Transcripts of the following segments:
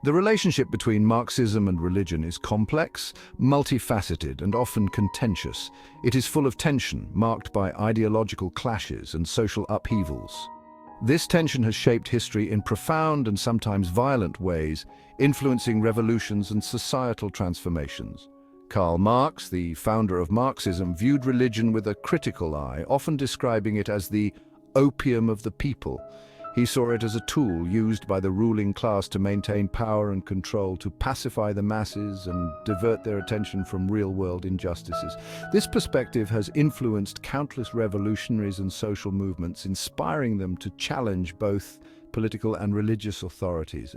The relationship between Marxism and religion is complex, multifaceted, and often contentious. It is full of tension, marked by ideological clashes and social upheavals. This tension has shaped history in profound and sometimes violent ways, influencing revolutions and societal transformations. Karl Marx, the founder of Marxism, viewed religion with a critical eye, often describing it as the opium of the people. He saw it as a tool used by the ruling class to maintain power and control, to pacify the masses and divert their attention from real-world injustices. This perspective has influenced countless revolutionaries and social movements, inspiring them to challenge both political and religious authorities.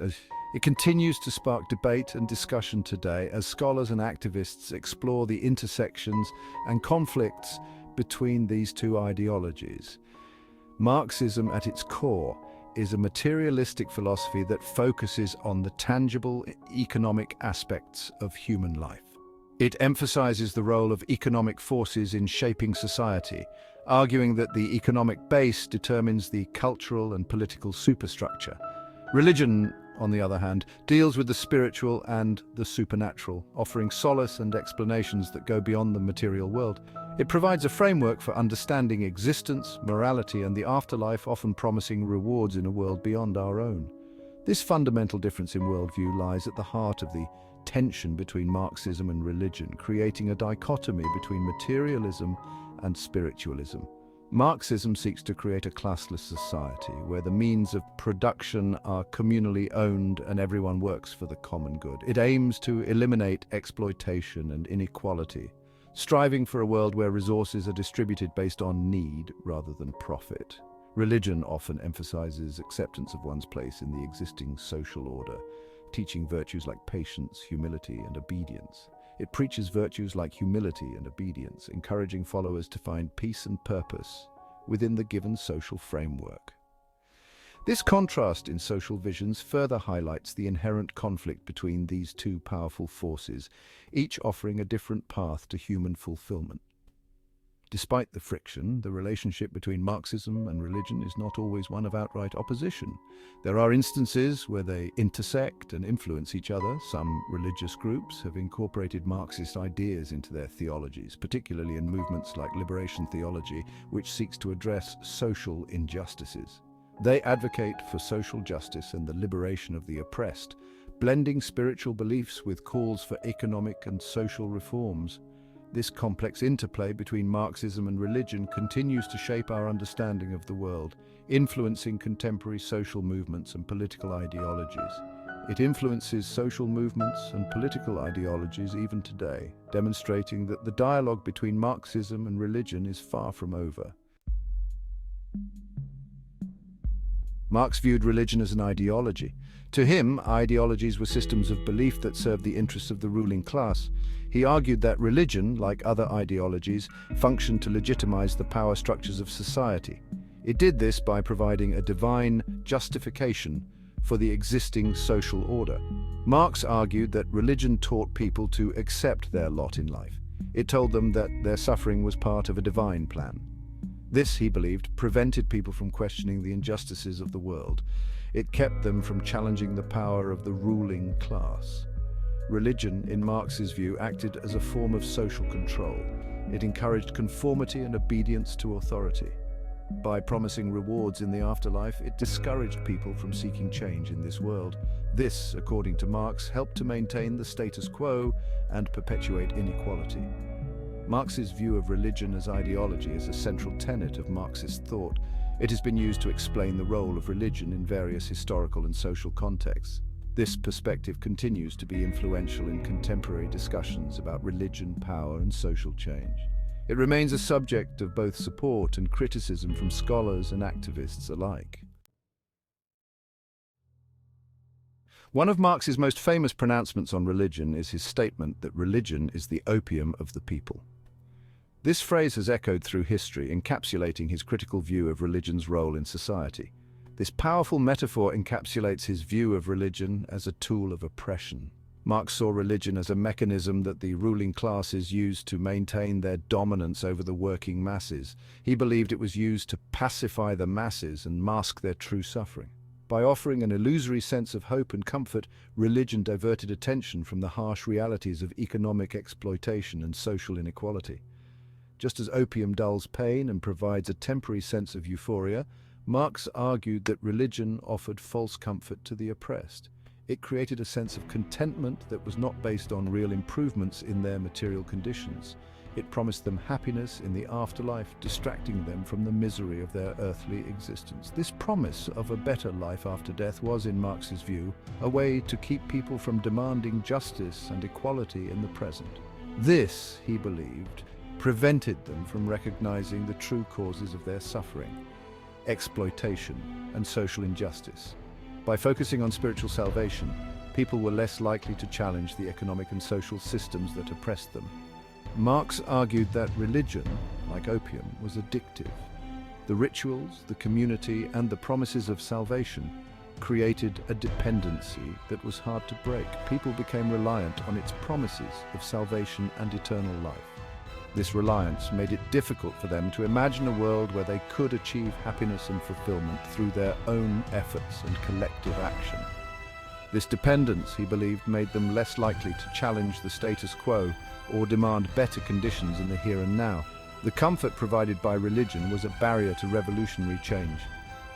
It continues to spark debate and discussion today as scholars and activists explore the intersections and conflicts between these two ideologies. Marxism, at its core, is a materialistic philosophy that focuses on the tangible economic aspects of human life. It emphasizes the role of economic forces in shaping society, arguing that the economic base determines the cultural and political superstructure. Religion, on the other hand, deals with the spiritual and the supernatural, offering solace and explanations that go beyond the material world. It provides a framework for understanding existence, morality, and the afterlife, often promising rewards in a world beyond our own. This fundamental difference in worldview lies at the heart of the tension between Marxism and religion, creating a dichotomy between materialism and spiritualism. Marxism seeks to create a classless society where the means of production are communally owned and everyone works for the common good. It aims to eliminate exploitation and inequality, striving for a world where resources are distributed based on need rather than profit. Religion often emphasizes acceptance of one's place in the existing social order, teaching virtues like patience, humility, and obedience. It preaches virtues like humility and obedience, encouraging followers to find peace and purpose within the given social framework. This contrast in social visions further highlights the inherent conflict between these two powerful forces, each offering a different path to human fulfillment. Despite the friction, the relationship between Marxism and religion is not always one of outright opposition. There are instances where they intersect and influence each other. Some religious groups have incorporated Marxist ideas into their theologies, particularly in movements like liberation theology, which seeks to address social injustices. They advocate for social justice and the liberation of the oppressed, blending spiritual beliefs with calls for economic and social reforms. This complex interplay between Marxism and religion continues to shape our understanding of the world, influencing contemporary social movements and political ideologies. It influences social movements and political ideologies even today, demonstrating that the dialogue between Marxism and religion is far from over. Marx viewed religion as an ideology. To him, ideologies were systems of belief that served the interests of the ruling class. He argued that religion, like other ideologies, functioned to legitimize the power structures of society. It did this by providing a divine justification for the existing social order. Marx argued that religion taught people to accept their lot in life. It told them that their suffering was part of a divine plan. This, he believed, prevented people from questioning the injustices of the world. It kept them from challenging the power of the ruling class. Religion, in Marx's view, acted as a form of social control. It encouraged conformity and obedience to authority. By promising rewards in the afterlife, it discouraged people from seeking change in this world. This, according to Marx, helped to maintain the status quo and perpetuate inequality. Marx's view of religion as ideology is a central tenet of Marxist thought. It has been used to explain the role of religion in various historical and social contexts. This perspective continues to be influential in contemporary discussions about religion, power, and social change. It remains a subject of both support and criticism from scholars and activists alike. One of Marx's most famous pronouncements on religion is his statement that religion is the opium of the people. This phrase has echoed through history, encapsulating his critical view of religion's role in society. This powerful metaphor encapsulates his view of religion as a tool of oppression. Marx saw religion as a mechanism that the ruling classes used to maintain their dominance over the working masses. He believed it was used to pacify the masses and mask their true suffering. By offering an illusory sense of hope and comfort, religion diverted attention from the harsh realities of economic exploitation and social inequality. Just as opium dulls pain and provides a temporary sense of euphoria, Marx argued that religion offered false comfort to the oppressed. It created a sense of contentment that was not based on real improvements in their material conditions. It promised them happiness in the afterlife, distracting them from the misery of their earthly existence. This promise of a better life after death was, in Marx's view, a way to keep people from demanding justice and equality in the present. This, he believed, prevented them from recognizing the true causes of their suffering: exploitation and social injustice. By focusing on spiritual salvation, people were less likely to challenge the economic and social systems that oppressed them. Marx argued that religion, like opium, was addictive. The rituals, the community, and the promises of salvation created a dependency that was hard to break. People became reliant on its promises of salvation and eternal life. This reliance made it difficult for them to imagine a world where they could achieve happiness and fulfillment through their own efforts and collective action. This dependence, he believed, made them less likely to challenge the status quo or demand better conditions in the here and now. The comfort provided by religion was a barrier to revolutionary change.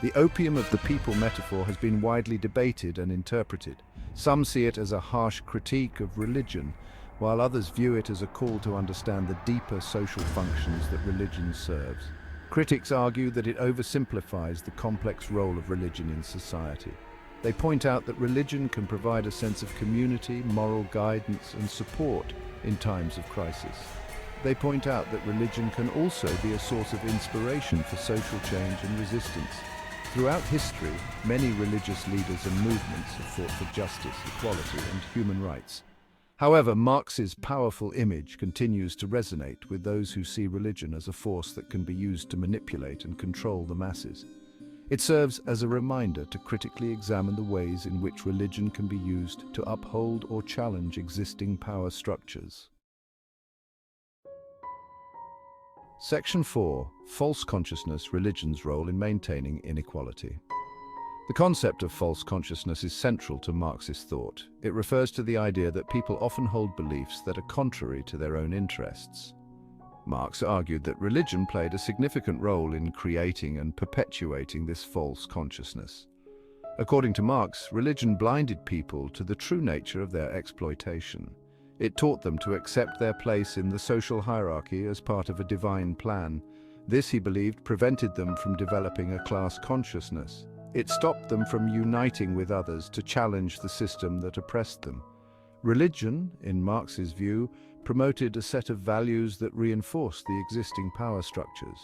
The opium of the people metaphor has been widely debated and interpreted. Some see it as a harsh critique of religion, while others view it as a call to understand the deeper social functions that religion serves. Critics argue that it oversimplifies the complex role of religion in society. They point out that religion can provide a sense of community, moral guidance, and support in times of crisis. They point out that religion can also be a source of inspiration for social change and resistance. Throughout history, many religious leaders and movements have fought for justice, equality, and human rights. However, Marx's powerful image continues to resonate with those who see religion as a force that can be used to manipulate and control the masses. It serves as a reminder to critically examine the ways in which religion can be used to uphold or challenge existing power structures. Section 4. False consciousness: religion's role in maintaining inequality. The concept of false consciousness is central to Marxist thought. It refers to the idea that people often hold beliefs that are contrary to their own interests. Marx argued that religion played a significant role in creating and perpetuating this false consciousness. According to Marx, religion blinded people to the true nature of their exploitation. It taught them to accept their place in the social hierarchy as part of a divine plan. This, he believed, prevented them from developing a class consciousness. It stopped them from uniting with others to challenge the system that oppressed them. Religion, in Marx's view, promoted a set of values that reinforced the existing power structures.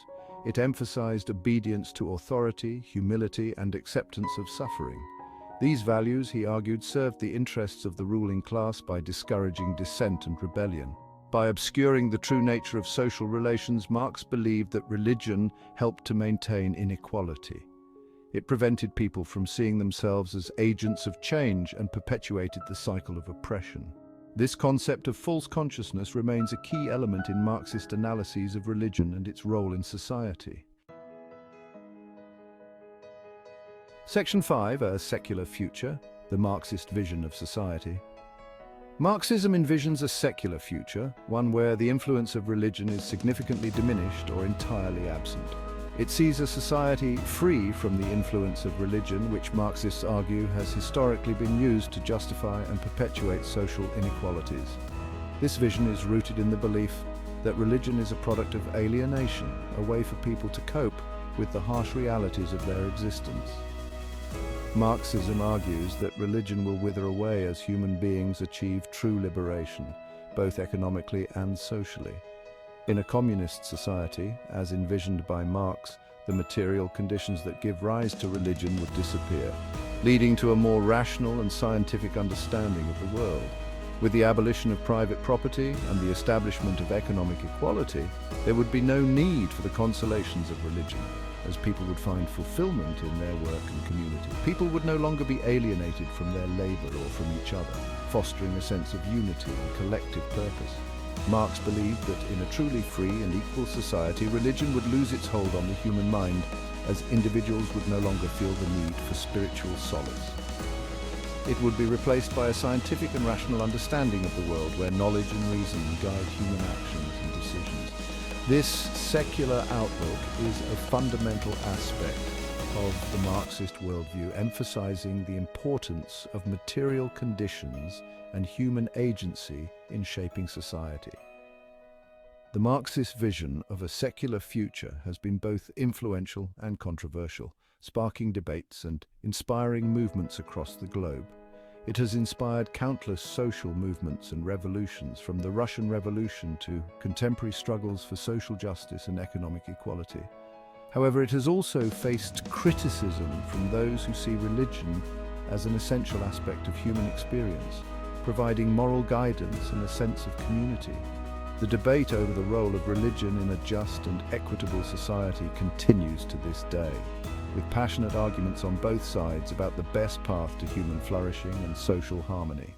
It emphasized obedience to authority, humility, and acceptance of suffering. These values, he argued, served the interests of the ruling class by discouraging dissent and rebellion. By obscuring the true nature of social relations, Marx believed that religion helped to maintain inequality. It prevented people from seeing themselves as agents of change and perpetuated the cycle of oppression. This concept of false consciousness remains a key element in Marxist analyses of religion and its role in society. Section 5. A secular future: the Marxist vision of society. Marxism envisions a secular future, one where the influence of religion is significantly diminished or entirely absent. It sees a society free from the influence of religion, which Marxists argue has historically been used to justify and perpetuate social inequalities. This vision is rooted in the belief that religion is a product of alienation, a way for people to cope with the harsh realities of their existence. Marxism argues that religion will wither away as human beings achieve true liberation, both economically and socially. In a communist society, as envisioned by Marx, the material conditions that give rise to religion would disappear, leading to a more rational and scientific understanding of the world. With the abolition of private property and the establishment of economic equality, there would be no need for the consolations of religion, as people would find fulfillment in their work and community. People would no longer be alienated from their labor or from each other, fostering a sense of unity and collective purpose. Marx believed that in a truly free and equal society, religion would lose its hold on the human mind as individuals would no longer feel the need for spiritual solace. It would be replaced by a scientific and rational understanding of the world where knowledge and reason guide human actions and decisions. This secular outlook is a fundamental aspect of the Marxist worldview, emphasizing the importance of material conditions and human agency in shaping society. The Marxist vision of a secular future has been both influential and controversial, sparking debates and inspiring movements across the globe. It has inspired countless social movements and revolutions, from the Russian Revolution to contemporary struggles for social justice and economic equality. However, it has also faced criticism from those who see religion as an essential aspect of human experience, providing moral guidance and a sense of community. The debate over the role of religion in a just and equitable society continues to this day, with passionate arguments on both sides about the best path to human flourishing and social harmony.